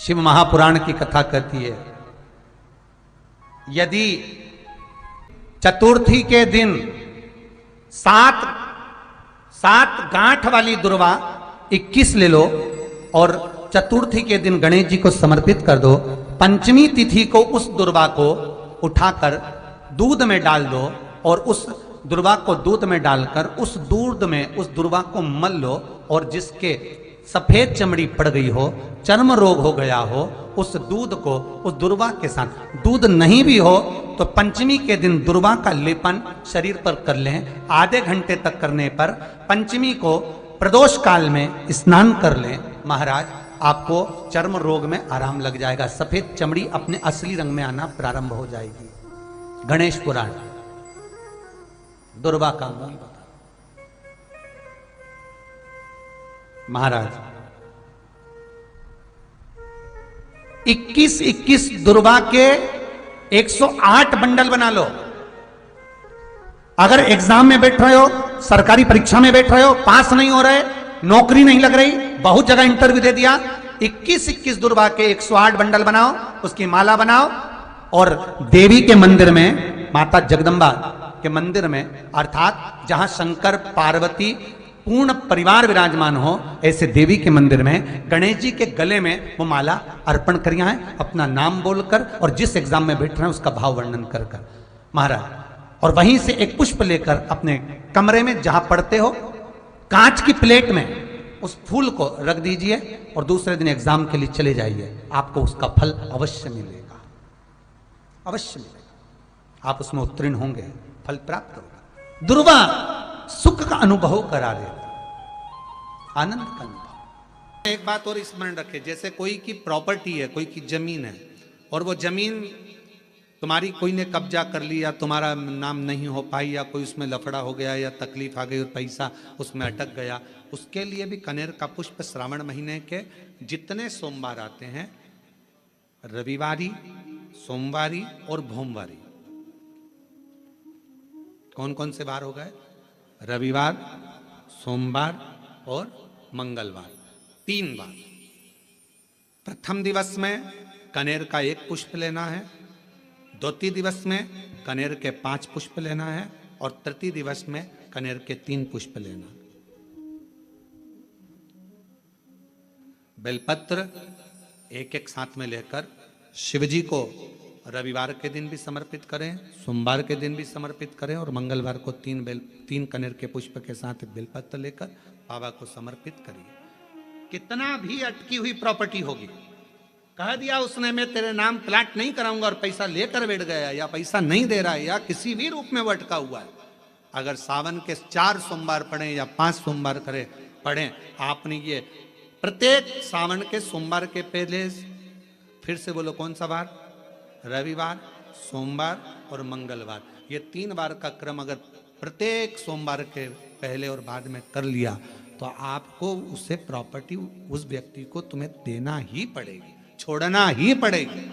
शिव महापुराण की कथा कहती है, यदि चतुर्थी के दिन सात गांठ वाली दुर्वा 21 ले लो और चतुर्थी के दिन गणेश जी को समर्पित कर दो। पंचमी तिथि को उस दुर्वा को उठाकर दूध में डाल दो और उस दुर्वा को दूध में डालकर उस दूध में उस दुर्वा को मल लो और जिसके सफेद चमड़ी पड़ गई हो, चर्म रोग हो गया हो, उस दूध को उस दुर्वा के साथ, दूध नहीं भी हो तो पंचमी के दिन दुर्वा का लेपन शरीर पर कर लें। आधे घंटे तक करने पर पंचमी को प्रदोष काल में स्नान कर लें। महाराज, आपको चर्म रोग में आराम लग जाएगा, सफेद चमड़ी अपने असली रंग में आना प्रारंभ हो जाएगी। गणेश पुराण दुर्वा का मूल बता। महाराज 21 दुर्वा के 108 बंडल बना लो। अगर एग्जाम में बैठ रहे हो, सरकारी परीक्षा में बैठ रहे हो, पास नहीं हो रहे, नौकरी नहीं लग रही, बहुत जगह इंटरव्यू दे दिया, 21 दुर्वा के 108 बंडल बनाओ, उसकी माला बनाओ और देवी के मंदिर में, माता जगदम्बा के मंदिर में, अर्थात जहां शंकर पार्वती पूर्ण परिवार विराजमान हो, ऐसे देवी के मंदिर में गणेश जी के गले में वो माला अर्पण करिया है, अपना नाम बोलकर और जिस एग्जाम में बैठ रहे हैं उसका भाव वर्णन कर कर महाराज। और वहीं से एक पुष्प लेकर अपने कमरे में जहां पढ़ते हो, कांच की प्लेट में उस फूल को रख दीजिए और दूसरे दिन एग्जाम के लिए चले जाइए। आपको उसका फल अवश्य मिलेगा, अवश्य मिलेगा। आप उसमें उत्तीर्ण होंगे, फल प्राप्त होगा। दुर्वा सुख का अनुभव करा देता, आनंद का अनुभव। एक बात और स्मरण रखे, जैसे कोई की प्रॉपर्टी है, कोई की जमीन है और वो जमीन तुम्हारी कोई ने कब्जा कर लिया, तुम्हारा नाम नहीं हो पाई, या कोई उसमें लफड़ा हो गया या तकलीफ आ गई और पैसा उसमें अटक गया, उसके लिए भी कनेर का पुष्प श्रावण महीने के जितने सोमवार आते हैं, रविवारी, सोमवारी और भोमवारी, कौन कौन से वार हो गए? रविवार, सोमवार और मंगलवार, 3 बार। प्रथम दिवस में कनेर का 1 पुष्प लेना है, द्वितीय दिवस में कनेर के 5 पुष्प लेना है और तृतीय दिवस में कनेर के 3 पुष्प लेना। बेलपत्र एक साथ में लेकर शिवजी को रविवार के दिन भी समर्पित करें, सोमवार के दिन भी समर्पित करें और मंगलवार को 3 कनेर के पुष्प के साथ बेलपत्र लेकर बाबा को समर्पित करिए। कितना भी अटकी हुई प्रॉपर्टी होगी, कह दिया उसने मैं तेरे नाम प्लाट नहीं कराऊंगा और पैसा लेकर बैठ गया या पैसा नहीं दे रहा है या किसी भी रूप में वो अटका हुआ है, अगर सावन के 4 सोमवार पढ़े या 5 सोमवार पढ़ें, आपने ये प्रत्येक सावन के सोमवार के पहले, फिर से बोलो कौन सा वार? रविवार, सोमवार और मंगलवार, ये 3 बार का क्रम अगर प्रत्येक सोमवार के पहले और बाद में कर लिया तो आपको उससे प्रॉपर्टी उस व्यक्ति को तुम्हें देना ही पड़ेगी, छोड़ना ही पड़ेगी।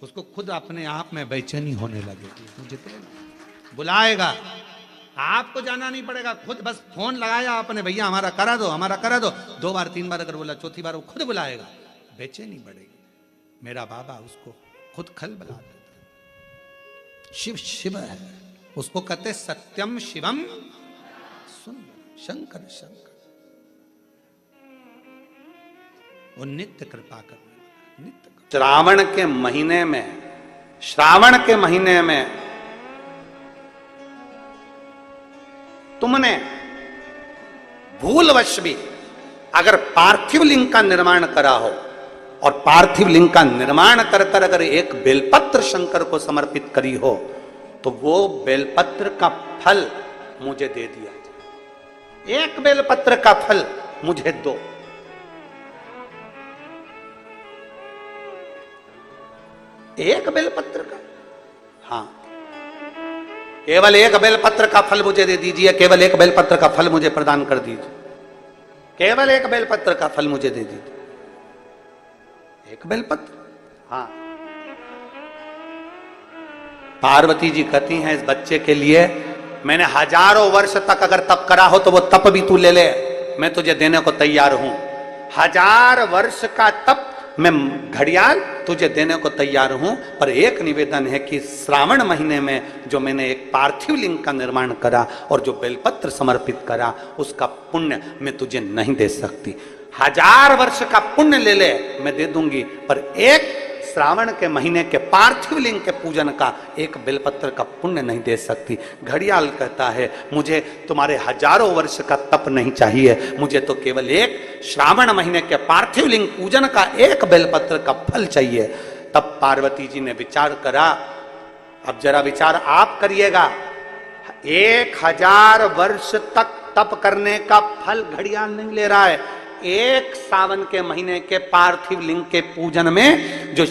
उसको खुद अपने आप में बेचैनी होने लगेगी, मुझे बुलाएगा, आपको जाना नहीं पड़ेगा, खुद बस फोन लगाया आपने, भैया हमारा करा दो, हमारा करा दो, 2 बार 3 बार अगर बोला, चौथी बार वो खुद बुलाएगा, बेचैनी बढ़ेगी। मेरा बाबा उसको खुद खल बुला देता। शिव शिव है, उसको कहते सत्यम शिवम सुंदर, शंकर शंकर, वो नित्य कृपा करने, नित्य। श्रावण के महीने में तुमने भूलवश भी अगर पार्थिव लिंग का निर्माण करा हो और पार्थिव लिंग का निर्माण कर कर अगर एक बेलपत्र शंकर को समर्पित करी हो तो वो बेलपत्र का फल मुझे दे दिया जाए। एक बेलपत्र का फल मुझे दो। एक बेलपत्र का, हाँ, केवल एक बेलपत्र का फल मुझे दे दीजिए, केवल एक बेलपत्र का फल मुझे प्रदान कर दीजिए, केवल एक बेलपत्र का फल मुझे दे दीजिए। एक बेलपत्र, हाँ। पार्वती जी कहती हैं इस बच्चे के लिए मैंने हजारों वर्ष तक अगर तप करा हो तो वो तप भी तू ले ले, मैं तुझे देने को तैयार हूं। 1000 वर्ष का तप मैं घड़ियाल तुझे देने को तैयार हूं, पर एक निवेदन है कि श्रावण महीने में जो मैंने एक पार्थिव लिंग का निर्माण करा और जो बेलपत्र समर्पित करा, उसका पुण्य मैं तुझे नहीं दे सकती। 1000 वर्ष का पुण्य ले ले, मैं दे दूंगी, पर एक श्रावण के महीने के पार्थिव लिंग के पूजन का एक बेलपत्र का पुण्य नहीं दे सकती। घड़ियाल कहता है, मुझे तुम्हारे हजारों वर्ष का तप नहीं चाहिए, मुझे तो केवल एक श्रावण महीने के पार्थिव लिंग पूजन का एक बेलपत्र का फल चाहिए। तब पार्वती जी ने विचार करा, अब जरा विचार आप करिएगा, 1000 वर्ष तक तप करने का फल घड़ियाल नहीं ले रहा है, एक सावन के महीने के पार्थिव लिंग के पूजन में जो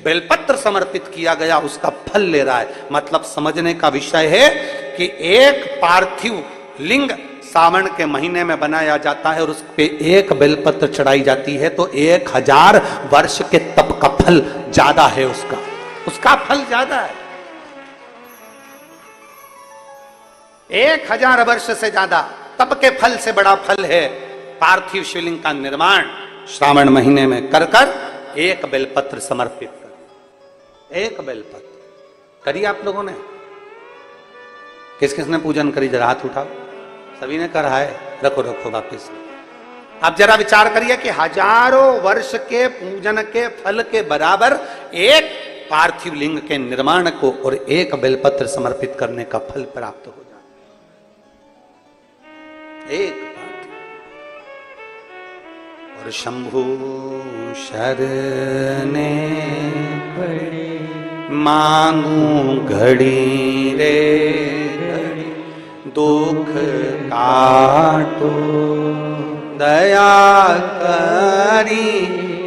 बेलपत्र समर्पित किया गया उसका फल ले रहा है। मतलब समझने का विषय है कि एक पार्थिव लिंग सावन के महीने में बनाया जाता है और उस पे एक बेलपत्र चढ़ाई जाती है, तो 1000 वर्ष के तप का फल ज्यादा है, उसका फल ज्यादा है। 1000 वर्ष से ज्यादा तप के फल से बड़ा फल है पार्थिव शिवलिंग का निर्माण श्रावण महीने में कर एक बेलपत्र समर्पित कर। एक बेलपत्र करी आप लोगों ने? किस किसने पूजन करी? जरा हाथ उठाओ। सभी ने करा है? रखो वापिस। अब जरा विचार करिए कि हजारों वर्ष के पूजन के फल के बराबर एक पार्थिव लिंग के निर्माण को और एक बेलपत्र समर्पित करने का फल प्राप्त हो जाए। एक और शंभु शरणे पड़े मांगू घड़ी रे घड़ी, दुख काटो दया करी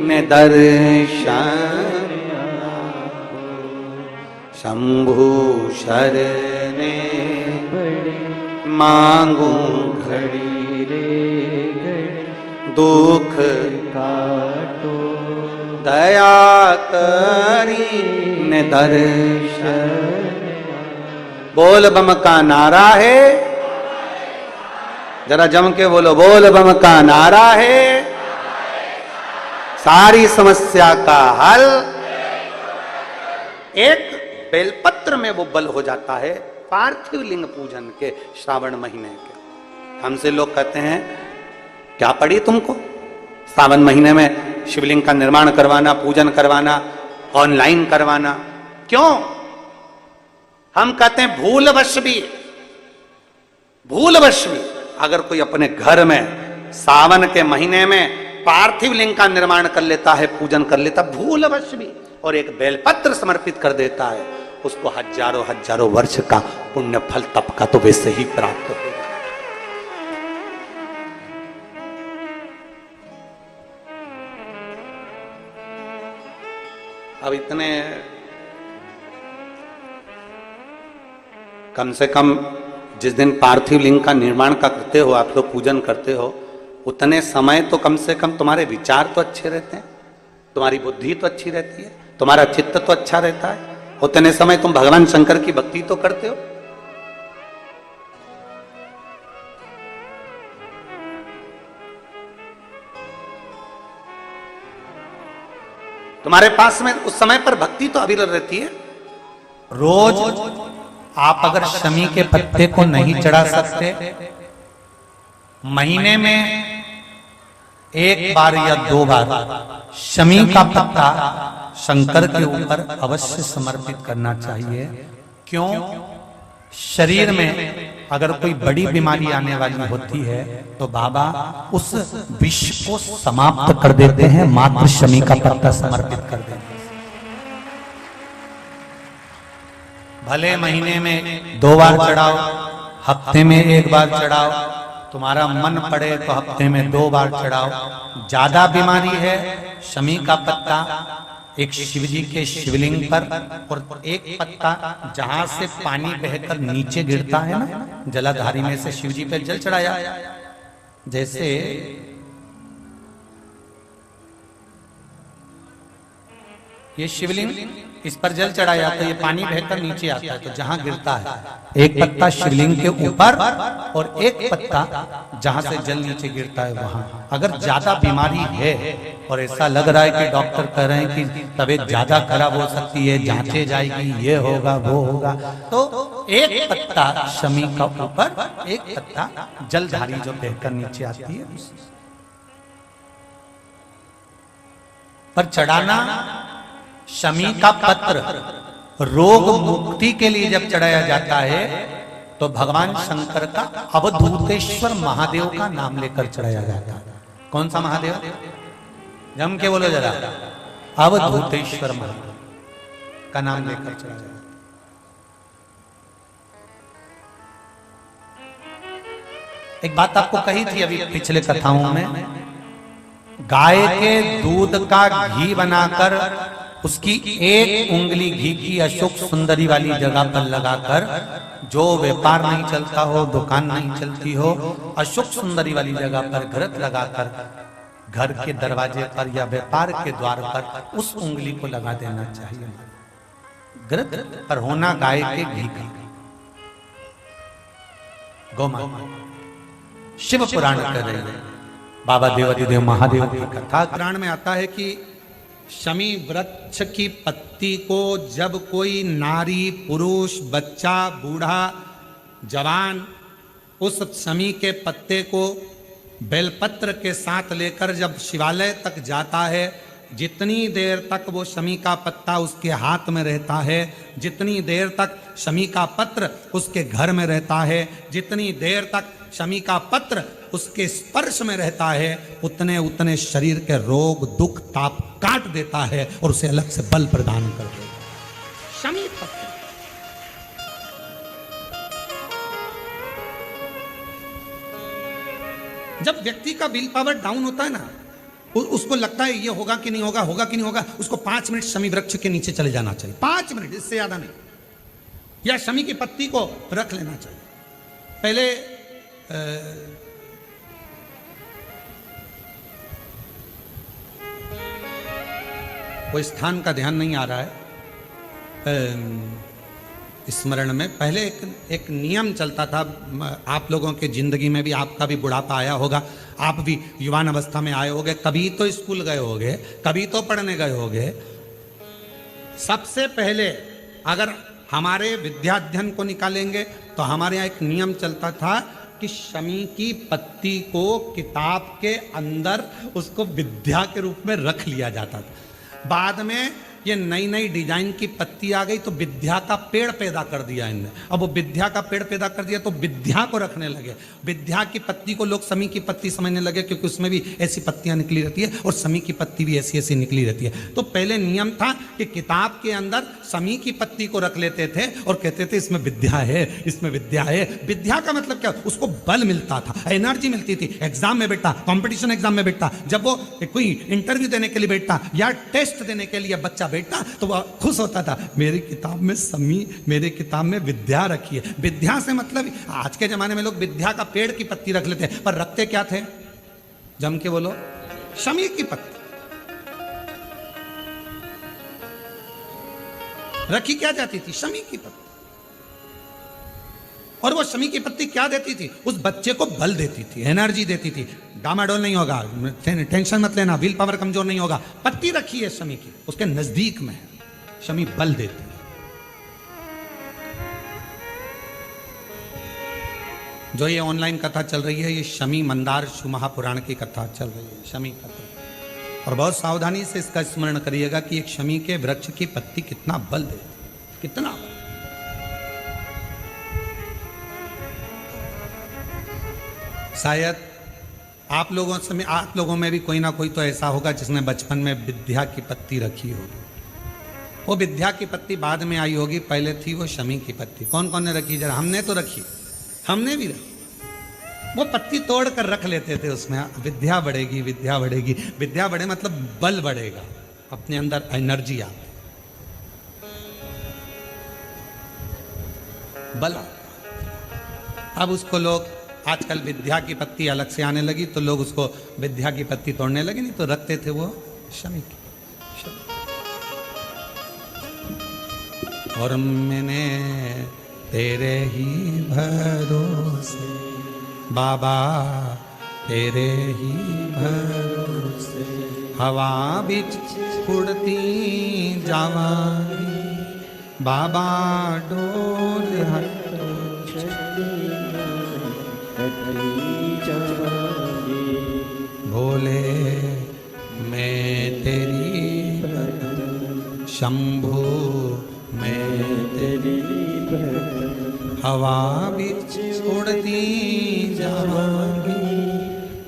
ने दर्शन। शंभु शरणे पड़े मांगू घड़ी रे, दुख काटो दया करी ने दर्शन। बोल बम का नारा है, जरा जम के बोलो, बोल बम का नारा है, सारी समस्या का हल। एक बेलपत्र में वो बल हो जाता है पार्थिव लिंग पूजन के श्रावण महीने के। हमसे लोग कहते हैं, क्या पड़ी तुमको सावन महीने में शिवलिंग का निर्माण करवाना, पूजन करवाना, ऑनलाइन करवाना? क्यों? हम कहते हैं भूलवश भी अगर कोई अपने घर में सावन के महीने में पार्थिव लिंग का निर्माण कर लेता है, पूजन कर लेता, भूलवश भी, और एक बेलपत्र समर्पित कर देता है, उसको हजारों वर्ष का पुण्य फल तप का तो वैसे ही प्राप्त हो। अब इतने कम से कम जिस दिन पार्थिव लिंग का निर्माण का करते हो, आप लोग पूजन करते हो, उतने समय तो कम से कम तुम्हारे विचार तो अच्छे रहते हैं, तुम्हारी बुद्धि तो अच्छी रहती है, तुम्हारा चित्त तो अच्छा रहता है। उतने समय तुम भगवान शंकर की भक्ति तो करते हो। तुम्हारे पास में उस समय पर भक्ति तो अविरल रहती है। रोज आप अगर शमी के पत्ते को नहीं चढ़ा सकते, महीने में 1 बार या 2 बार शमी का पत्ता शंकर के ऊपर अवश्य समर्पित करना चाहिए। क्यों? शरीर में अगर कोई बड़ी बीमारी आने वाली होती है तो बाबा उस विष को समाप्त कर देते हैं, मात्र शमी का पत्ता समर्पित कर देते हैं। भले महीने में 2 बार चढ़ाओ, हफ्ते में 1 बार चढ़ाओ, तुम्हारा मन पड़े तो हफ्ते में 2 बार चढ़ाओ। ज्यादा बीमारी है, शमी का पत्ता एक शिवजी के शिवलिंग पर, और एक पत्ता जहां से पानी बहकर नीचे गिरता है ना, जलाधारी में से शिवजी पे जल चढ़ाया। जैसे ये शिवलिंग, इस पर जल चढ़ाया जाता है, ये पानी बहकर नीचे आता है, तो जहां गिरता है एक पत्ता शिवलिंग के ऊपर और एक पत्ता जहां से जल नीचे गिरता है वहां। अगर ज्यादा बीमारी है और ऐसा लग रहा है कि डॉक्टर कह रहे हैं कि तबीयत ज्यादा खराब हो सकती है, जांचे जाएगी, ये होगा वो होगा, तो एक पत्ता शमी का ऊपर, एक पत्ता जलधारी जो बहकर नीचे आती है पर चढ़ाना। शमी का पत्र रोग मुक्ति के लिए जब चढ़ाया जाता है तो भगवान शंकर का अवधूतेश्वर महादेव का नाम लेकर चढ़ाया जाता है। कौन सा महादेव? जम के बोलो जरा। अवधूतेश्वर महादेव का नाम लेकर चढ़ाया जाता है। एक बात आपको कही थी अभी पिछले कथाओं में, गाय के दूध का घी बनाकर उसकी एक उंगली घी की अशोक सुंदरी वाली जगह पर लगाकर, जो व्यापार नहीं चलता हो, दुकान नहीं चलती हो, अशोक सुंदरी वाली जगह पर घृत लगाकर घर के दरवाजे पर या व्यापार के द्वार पर उस उंगली को लगा देना चाहिए। घृत पर होना गाय के घी का। गौमाता शिव पुराण कर रहे हैं, बाबा देवादिदेव महादेव की कथा पुराण में आता है कि शमी वृक्ष की पत्ती को जब कोई नारी, पुरुष, बच्चा, बूढ़ा, जवान उस शमी के पत्ते को बेलपत्र के साथ लेकर जब शिवालय तक जाता है, जितनी देर तक वो शमी का पत्ता उसके हाथ में रहता है, जितनी देर तक शमी का पत्र उसके घर में रहता है, जितनी देर तक शमी का पत्र उसके स्पर्श में रहता है, उतने उतने शरीर के रोग, दुख, ताप काट देता है और उसे अलग से बल प्रदान कर देता है। शमी पत्र जब व्यक्ति का विल पावर डाउन होता है ना, उसको लगता है ये होगा कि नहीं होगा, होगा कि नहीं होगा, उसको 5 मिनट शमी वृक्ष के नीचे चले जाना चाहिए। 5 मिनट, इससे ज्यादा नहीं। या शमी की पत्ती को रख लेना चाहिए। पहले कोई स्थान का ध्यान नहीं आ रहा है स्मरण में, पहले एक नियम चलता था। आप लोगों के जिंदगी में भी, आपका भी बुढ़ापा आया होगा, आप भी युवान अवस्था में आए होंगे, कभी तो स्कूल गए होंगे, कभी तो पढ़ने गए होंगे। सबसे पहले अगर हमारे विद्याध्ययन को निकालेंगे तो हमारे यहाँ एक नियम चलता था कि शमी की पत्ती को किताब के अंदर उसको विद्या के रूप में रख लिया जाता था। बाद में ये नई नई डिजाइन की पत्ती आ गई तो विद्या का पेड़ पैदा कर दिया इनने। अब वो विद्या का पेड़ पैदा कर दिया तो विद्या को रखने लगे। विद्या की पत्ती को लोग शमी की पत्ती समझने लगे, क्योंकि उसमें भी ऐसी पत्तियां निकली रहती है और शमी की पत्ती भी ऐसी ऐसी निकली रहती है। तो पहले नियम था कि किताब के अंदर शमी की पत्ती को रख लेते थे और कहते थे इसमें विद्या है, इसमें विद्या है। विद्या का मतलब क्या? उसको बल मिलता था, एनर्जी मिलती थी। एग्जाम में बैठा, कॉम्पिटिशन एग्जाम में बैठा, जब वो कोई इंटरव्यू देने के लिए बैठा या टेस्ट देने के लिए बच्चा बैठा तो वह खुश होता था, मेरी किताब में शमी, मेरे किताब में विद्या रखी है। विद्या से मतलब आज के जमाने में लोग विद्या का पेड़ की पत्ती रख लेते हैं, पर रखते क्या थे? जम के बोलो, शमी की पत्ती रखी क्या जाती थी? शमी की पत्ती। और वो शमी की पत्ती क्या देती थी? उस बच्चे को बल देती थी, एनर्जी देती थी। डामाडोल नहीं होगा, टेंशन मत लेना, विल पावर कमजोर नहीं होगा। पत्ती रखी है शमी की, उसके नजदीक में है, शमी बल देती है। जो ये ऑनलाइन कथा चल रही है, ये शमी मंदार शिव महापुराण की कथा चल रही है, शमी कथा। और बहुत सावधानी से इसका स्मरण करिएगा कि एक शमी के वृक्ष की पत्ती कितना बल देती है, कितना बल। शायद आप लोगों में भी कोई ना कोई तो ऐसा होगा जिसने बचपन में विद्या की पत्ती रखी होगी। वो विद्या की पत्ती बाद में आई होगी, पहले थी वो शमी की पत्ती। कौन कौन ने रखी? जरा हमने तो रखी, हमने भी रखी। वो पत्ती तोड़ कर रख लेते थे, उसमें विद्या बढ़ेगी, विद्या बढ़ेगी। विद्या बढ़े मतलब बल बढ़ेगा, अपने अंदर एनर्जी आ, बल। अब उसको लोग, आजकल विद्या की पत्ती अलग से आने लगी तो लोग उसको विद्या की पत्ती तोड़ने लगे, नहीं तो रखते थे वो शमी की। और मैंने तेरे ही भरोसे बाबा, तेरे ही भरोसे हवा बिच उड़ती जावांगी बाबा, डोर हटो भोले मैं तेरी शंभु मैं तेरी हवा बिच उड़ती जावांगी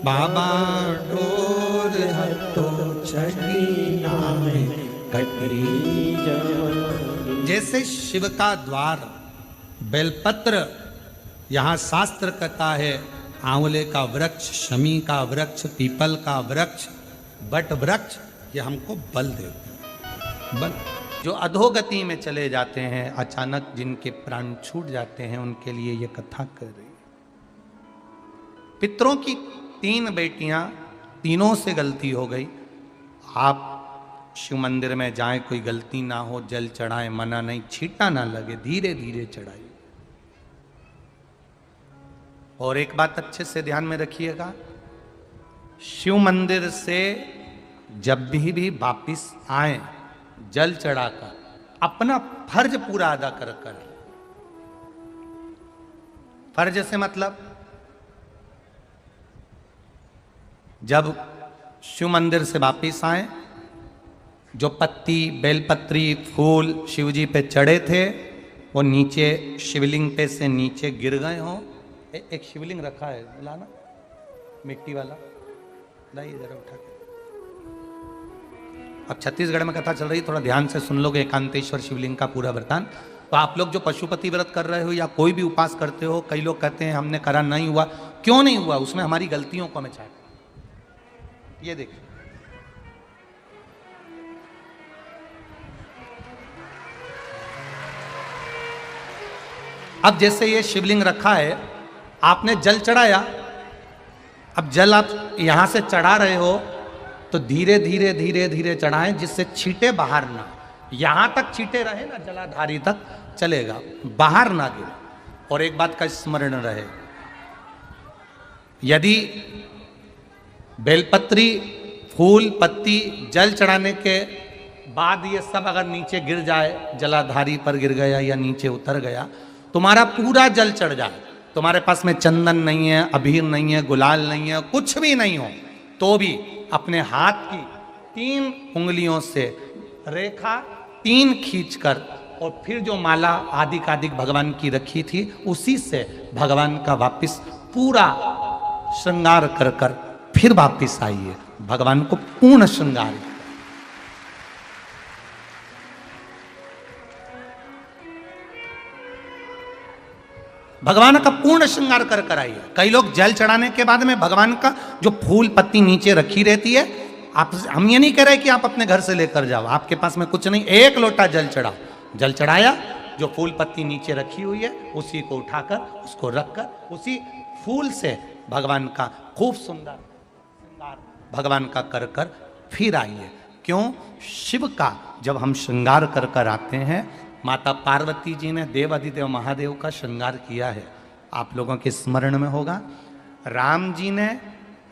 बाबा, डोर हटो छठी नामे कटरी जावांगी। जैसे शिव का द्वार बेलपत्र, यहाँ शास्त्र कहता है आंवले का वृक्ष, शमी का वृक्ष, पीपल का वृक्ष, बट वृक्ष, ये हमको बल देते हैं। बल जो अधोगति में चले जाते हैं, अचानक जिनके प्राण छूट जाते हैं, उनके लिए ये कथा कर रही है। पितरों की 3 बेटियां, तीनों से गलती हो गई। आप शिव मंदिर में जाएं, कोई गलती ना हो, जल चढ़ाएं, मना नहीं, छींटा ना लगे, धीरे धीरे चढ़ाइए। और एक बात अच्छे से ध्यान में रखिएगा, शिव मंदिर से जब भी वापिस आए, जल चढ़ाकर अपना फर्ज पूरा अदा कर कर। फर्ज से मतलब जब शिव मंदिर से वापिस आए, जो पत्ती, बेलपत्री, फूल शिवजी पे चढ़े थे, वो नीचे शिवलिंग पे से नीचे गिर गए हों। एक शिवलिंग रखा है, लाना मिट्टी वाला, लाइए जरा उठा के। अब छत्तीसगढ़ में कथा चल रही, थोड़ा ध्यान से सुन लोगे एकांतेश्वर शिवलिंग का पूरा वृतांत। तो आप लोग जो पशुपति व्रत कर रहे हो या कोई भी उपास करते हो, कई लोग कहते हैं हमने करा नहीं हुआ, क्यों नहीं हुआ? उसमें हमारी गलतियों को हमें चाहते। ये देखिए, अब जैसे ये शिवलिंग रखा है, आपने जल चढ़ाया, अब जल आप यहां से चढ़ा रहे हो तो धीरे धीरे धीरे धीरे चढ़ाएं, जिससे छींटे बाहर ना, यहां तक छींटे रहे ना, जलाधारी तक चलेगा, बाहर ना गिरे। और एक बात का स्मरण रहे, यदि बेलपत्री, फूल, पत्ती, जल चढ़ाने के बाद ये सब अगर नीचे गिर जाए, जलाधारी पर गिर गया या नीचे उतर गया, तुम्हारा पूरा जल चढ़ जाए, तुम्हारे पास में चंदन नहीं है, अबीर नहीं है, गुलाल नहीं है, कुछ भी नहीं हो, तो भी अपने हाथ की 3 उंगलियों से रेखा 3 खींचकर और फिर जो माला आदिक भगवान की रखी थी, उसी से भगवान का वापिस पूरा श्रृंगार कर कर फिर वापिस आइए, भगवान को पूर्ण श्रृंगार। भगवान का पूर्ण श्रृंगार कर कर आइए। कई लोग जल चढ़ाने के बाद में भगवान का जो फूल पत्ती नीचे रखी रहती है, आप, हम ये नहीं कह रहे कि आप अपने घर से लेकर जाओ, आपके पास में कुछ नहीं, 1 लोटा जल चढ़ाओ, जल चढ़ाया, जो फूल पत्ती नीचे रखी हुई है उसी को उठाकर, उसको रखकर, उसी फूल से भगवान का खूब सुंदर श्रृंगार भगवान का कर कर फिर आइए। क्यों? शिव का जब हम श्रृंगार कर कर आते हैं, माता पार्वती जी ने देवाधिदेव महादेव का श्रृंगार किया है, आप लोगों के स्मरण में होगा। राम जी ने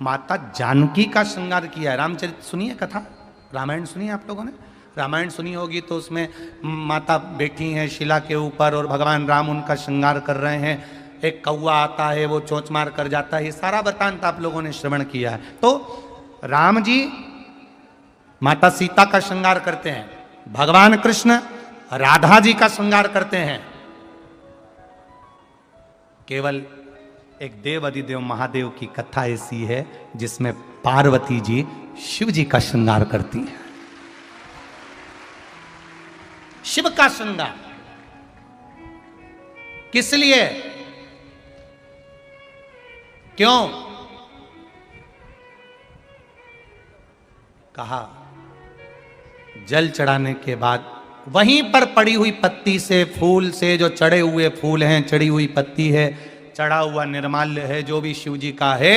माता जानकी का श्रृंगार किया है। रामचरित सुनिए कथा, रामायण सुनिए आप लोगों ने, रामायण सुनी होगी, तो उसमें माता बैठी हैं शिला के ऊपर और भगवान राम उनका श्रृंगार कर रहे हैं, एक कौवा आता है, वो चोंच मार कर जाता है, ये सारा वृतांत आप लोगों ने श्रवण किया है। तो राम जी माता सीता का श्रृंगार करते हैं, भगवान कृष्ण राधा जी का श्रृंगार करते हैं। केवल एक देव अधिदेव महादेव की कथा ऐसी है जिसमें पार्वती जी शिव जी का श्रृंगार करती है। शिव का श्रृंगार किस लिए? क्यों? कहा जल चढ़ाने के बाद वहीं पर पड़ी हुई पत्ती से, फूल से, जो चढ़े हुए फूल हैं, चढ़ी हुई पत्ती है, चढ़ा हुआ निर्माल्य है, जो भी शिव जी का है,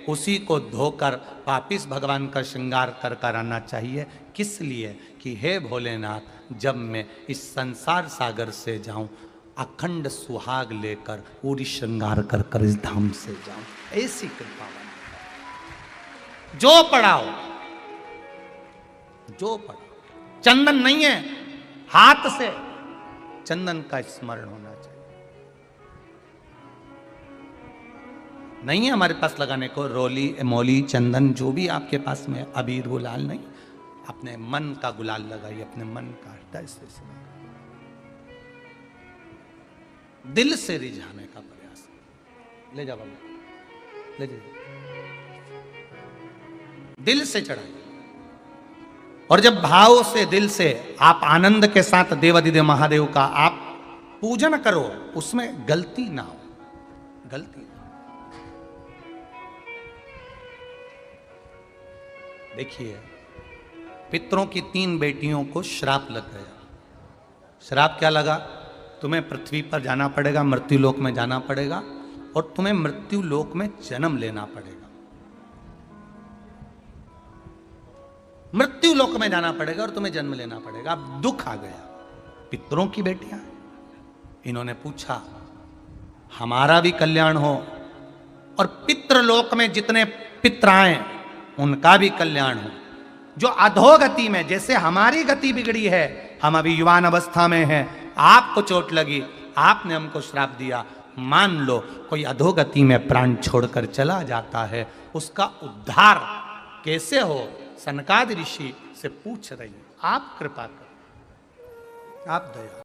उसी को धोकर वापिस भगवान का श्रृंगार कर कर आना चाहिए। किस लिए कि हे भोलेनाथ, जब मैं इस संसार सागर से जाऊं, अखंड सुहाग लेकर पूरी श्रृंगार कर कर इस धाम से जाऊं। ऐसी कृपा बना। जो पढ़ाओ, जो पढ़ाओ, चंदन नहीं है, हाथ से चंदन का स्मरण होना चाहिए। नहीं है हमारे पास लगाने को रोली, मौली, चंदन, जो भी आपके पास में, अबीर, गुलाल नहीं, अपने मन का गुलाल लगाइए, अपने मन का हृदय से दिल से रिझाने का प्रयास। ले जा बाबा, ले जा, दिल से चढ़ाइए। और जब भाव से, दिल से आप आनंद के साथ देवाधिदेव महादेव का आप पूजन करो, उसमें गलती ना हो, गलती ना। देखिए, पितरों की 3 बेटियों को श्राप लग गया। श्राप क्या लगा? तुम्हें पृथ्वी पर जाना पड़ेगा, मृत्यु लोक में जाना पड़ेगा, और तुम्हें मृत्यु लोक में जन्म लेना पड़ेगा। मृत्यु लोक में जाना पड़ेगा और तुम्हें जन्म लेना पड़ेगा। अब दुख आ गया। पितरों की बेटियां, इन्होंने पूछा हमारा भी कल्याण हो और पितृलोक में जितने पितर आए उनका भी कल्याण हो। जो अधोगति में, जैसे हमारी गति बिगड़ी है, हम अभी युवान अवस्था में हैं, आपको चोट लगी, आपने हमको श्राप दिया, मान लो कोई अधोगति में प्राण छोड़कर चला जाता है, उसका उद्धार कैसे हो? सनकादि ऋषि से पूछ रही, आप कृपा करो, आप दया।